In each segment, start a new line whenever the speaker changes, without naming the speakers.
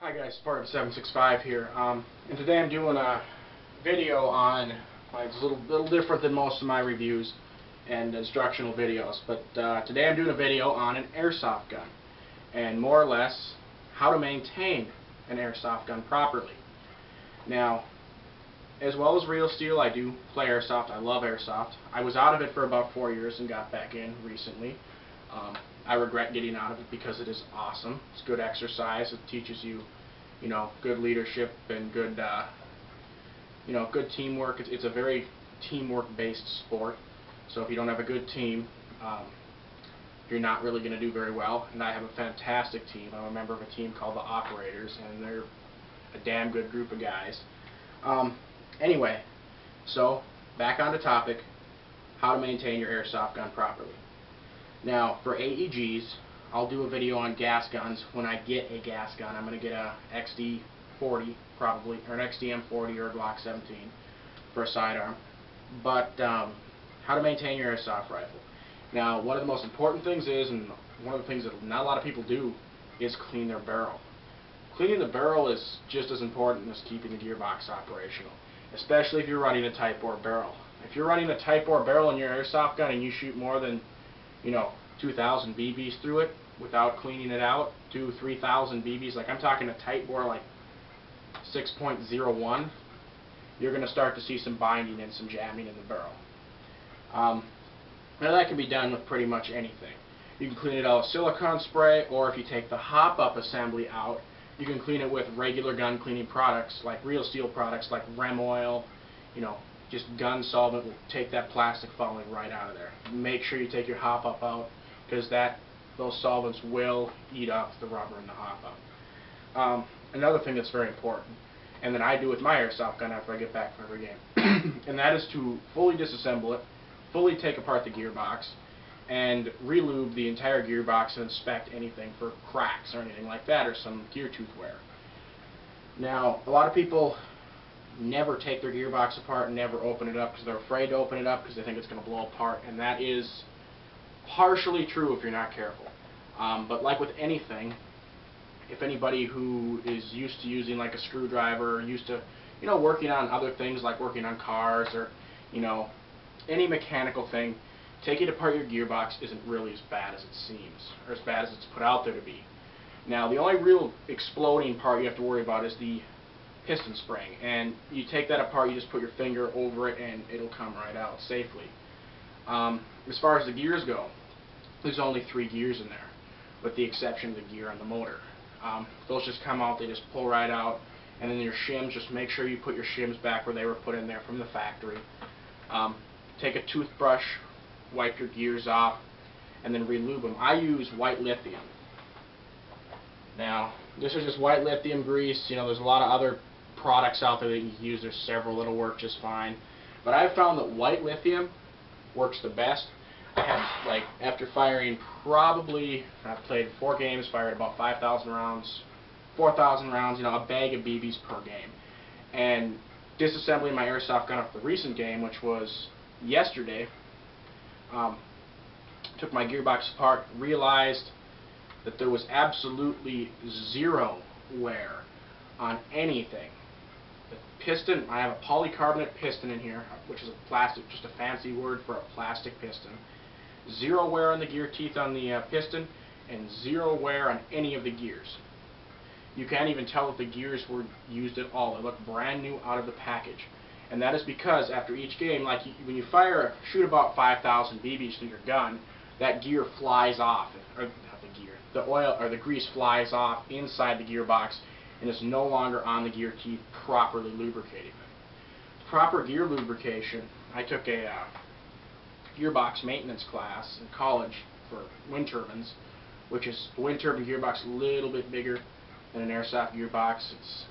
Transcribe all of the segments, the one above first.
Hi guys, Spartan765 here, and today I'm doing a video on, it's a little different than most of my reviews and instructional videos, but today I'm doing a video on an airsoft gun, and more or less, how to maintain an airsoft gun properly. Now, as well as real steel, I do play airsoft. I love airsoft. I was out of it for about 4 years and got back in recently. I regret getting out of it because it is awesome. It's good exercise. It teaches you, good leadership and good, good teamwork. It's a very teamwork-based sport. So if you don't have a good team, you're not really going to do very well. And I have a fantastic team. I'm a member of a team called the Operators, and they're a damn good group of guys. Anyway, so back on the topic, how to maintain your airsoft gun properly. Now, for AEGs, I'll do a video on gas guns when I get a gas gun. I'm going to get a XD40 probably, or an XDM40 or a Glock 17 for a sidearm. But how to maintain your airsoft rifle. Now, one of the most important things is, and one of the things that not a lot of people do, is clean their barrel. Cleaning the barrel is just as important as keeping the gearbox operational, especially if you're running a tight bore barrel. If you're running a tight bore barrel in your airsoft gun and you shoot more than 2,000 BBs through it without cleaning it out, 3,000 BBs, like I'm talking a tight bore like 6.01, you're going to start to see some binding and some jamming in the barrel. Now that can be done with pretty much anything. You can clean it out with silicone spray, or if you take the hop-up assembly out, you can clean it with regular gun cleaning products, like real steel products like Rem oil, just gun solvent will take that plastic fouling right out of there. Make sure you take your hop-up out, because those solvents will eat up the rubber in the hop-up. Another thing that's very important, and that I do with my airsoft gun after I get back from every game, and that is to fully disassemble it, fully take apart the gearbox, and re-lube the entire gearbox and inspect anything for cracks or anything like that, or some gear tooth wear. Now, a lot of people never take their gearbox apart and never open it up because they're afraid to open it up because they think it's going to blow apart, and that is partially true if you're not careful. But like with anything, if anybody who is used to using like a screwdriver, used to working on other things like working on cars or any mechanical thing, taking apart your gearbox isn't really as bad as it seems, or as bad as it's put out there to be. Now, the only real exploding part you have to worry about is the piston spring, and you take that apart, you just put your finger over it and it'll come right out safely. As far as the gears go, there's only 3 gears in there, with the exception of the gear on the motor. Those just come out, they just pull right out, and then your shims, just make sure you put your shims back where they were put in there from the factory. Take a toothbrush, wipe your gears off, and then re-lube them. I use white lithium. Now, this is just white lithium grease. There's a lot of other products out there that you can use. There's several that'll work just fine. But I've found that white lithium works the best. I have, like, after firing probably, I've played 4 games, fired about 5,000 rounds, 4,000 rounds, a bag of BBs per game. And disassembling my airsoft gun after the recent game, which was yesterday, took my gearbox apart, realized that there was absolutely zero wear on anything. The piston, I have a polycarbonate piston in here, which is a plastic, just a fancy word for a plastic piston. Zero wear on the gear teeth on the piston, and zero wear on any of the gears. You can't even tell if the gears were used at all. They look brand new out of the package. And that is because after each game, like when you shoot about 5,000 BBs through your gun, that gear flies off, or not the gear, the oil or the grease flies off inside the gearbox and is no longer on the gear teeth, properly lubricating them. Proper gear lubrication, I took a gearbox maintenance class in college for wind turbines, which is a wind turbine gearbox a little bit bigger than an airsoft gearbox. It's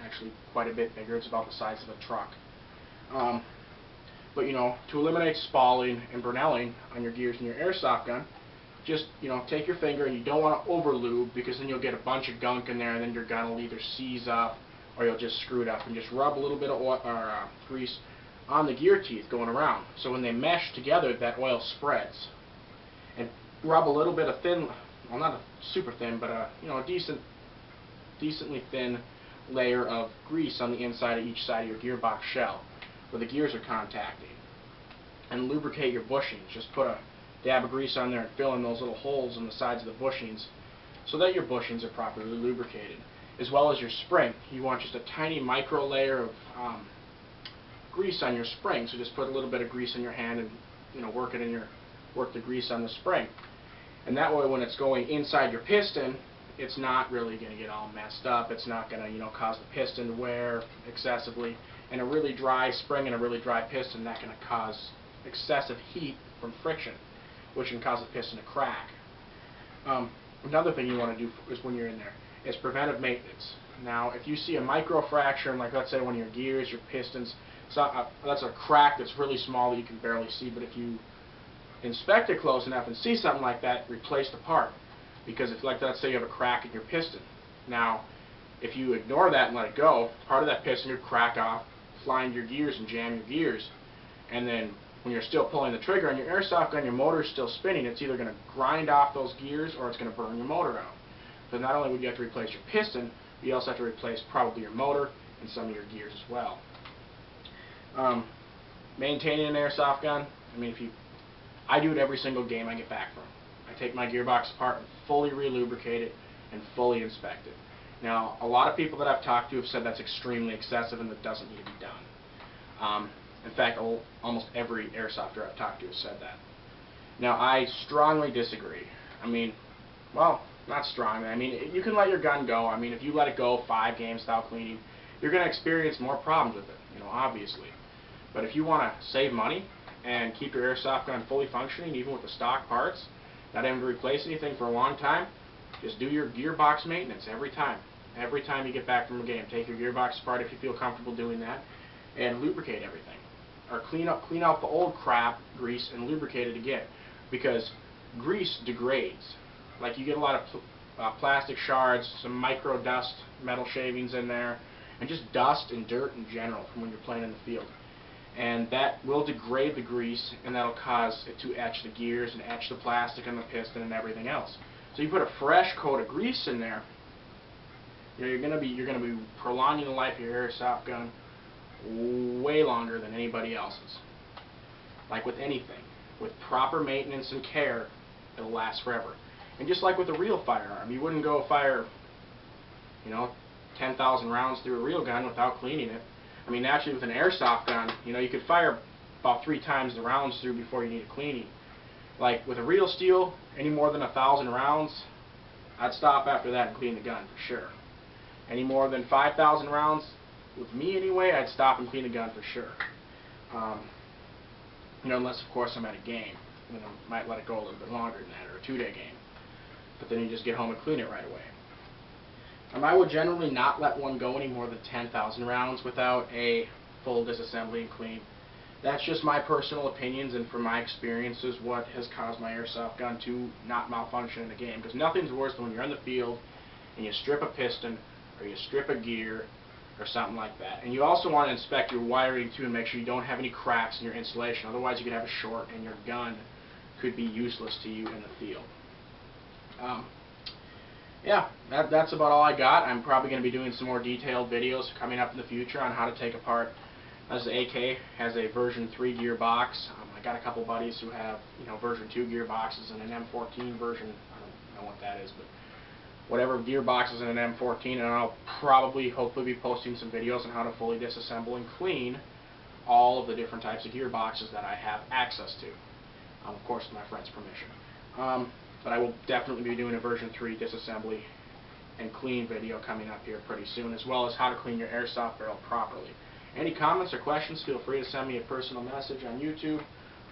actually quite a bit bigger. It's about the size of a truck. But to eliminate spalling and brunelling on your gears in your airsoft gun, just take your finger, and you don't want to over lube because then you'll get a bunch of gunk in there, and then your gun will either seize up or you'll just screw it up. And just rub a little bit of oil or grease on the gear teeth going around. So when they mesh together, that oil spreads. And rub a little bit of thin, well, not a super thin, but a decent decently thin layer of grease on the inside of each side of your gearbox shell where the gears are contacting. And lubricate your bushings. Just put a dab of grease on there and fill in those little holes in the sides of the bushings so that your bushings are properly lubricated. As well as your spring. You want just a tiny micro layer of grease on your spring. So just put a little bit of grease in your hand and work the grease on the spring. And that way when it's going inside your piston, it's not really going to get all messed up. It's not going to cause the piston to wear excessively. And a really dry spring and a really dry piston, that's going to cause excessive heat from friction, which can cause the piston to crack. Another thing you want to do is when you're in there is preventive maintenance. Now, if you see a microfracture in, like, let's say one of your gears, your pistons, that's a crack that's really small that you can barely see, but if you inspect it close enough and see something like that, replace the part. Because if, like, let's say you have a crack in your piston. Now, if you ignore that and let it go, part of that piston could crack off, fly into your gears and jam your gears. And then when you're still pulling the trigger on your airsoft gun, your motor's still spinning, it's either going to grind off those gears or it's going to burn your motor out. So not only would you have to replace your piston, but you also have to replace probably your motor and some of your gears as well. Maintaining an airsoft gun, I do it every single game I get back from. I take my gearbox apart and fully re-lubricate it and fully inspect it. Now, a lot of people that I've talked to have said that's extremely excessive and that doesn't need to be done. In fact, almost every airsofter I've talked to has said that. Now, I strongly disagree. Well, not strongly. You can let your gun go. If you let it go 5 games without cleaning, you're going to experience more problems with it, obviously. But if you want to save money and keep your airsoft gun fully functioning, even with the stock parts, not having to replace anything for a long time, just do your gearbox maintenance every time. Every time you get back from a game, take your gearbox apart if you feel comfortable doing that, and lubricate everything. Or clean out the old crap, grease, and lubricate it again. Because grease degrades. Like, you get a lot of plastic shards, some micro dust, metal shavings in there, and just dust and dirt in general from when you're playing in the field. And that will degrade the grease, and that'll cause it to etch the gears and etch the plastic on the piston and everything else. So you put a fresh coat of grease in there, you're gonna be prolonging the life of your airsoft gun way longer than anybody else's. Like with anything, with proper maintenance and care, it'll last forever. And just like with a real firearm, you wouldn't go fire 10,000 rounds through a real gun without cleaning it. Naturally with an airsoft gun, you could fire about 3 times the rounds through before you need a cleaning. Like with a real steel, any more than 1,000 rounds, I'd stop after that and clean the gun for sure. Any more than 5,000 rounds, with me anyway, I'd stop and clean the gun for sure. Unless of course I'm at a game, then I might let it go a little bit longer than that, or a 2-day game. But then you just get home and clean it right away. I would generally not let one go any more than 10,000 rounds without a full disassembly and clean. That's just my personal opinions, and from my experiences, what has caused my airsoft gun to not malfunction in a game. Because nothing's worse than when you're in the field and you strip a piston or you strip a gear or something like that. And you also want to inspect your wiring too and make sure you don't have any cracks in your insulation. Otherwise you could have a short and your gun could be useless to you in the field. Yeah, that's about all I got. I'm probably going to be doing some more detailed videos coming up in the future on how to take apart. As the AK has a version 3 gearbox. I got a couple buddies who have version 2 gearboxes and an M14 version. I don't know what that is, but whatever gearboxes in an M14, and I'll probably, hopefully, be posting some videos on how to fully disassemble and clean all of the different types of gearboxes that I have access to. Of course, with my friend's permission. But I will definitely be doing a version 3 disassembly and clean video coming up here pretty soon, as well as how to clean your airsoft barrel properly. Any comments or questions, feel free to send me a personal message on YouTube,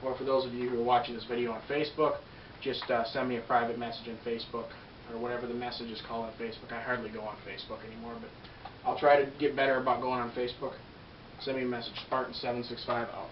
or for those of you who are watching this video on Facebook, just send me a private message on Facebook, or whatever the message is called on Facebook. I hardly go on Facebook anymore, but I'll try to get better about going on Facebook. Send me a message, Spartan765 out.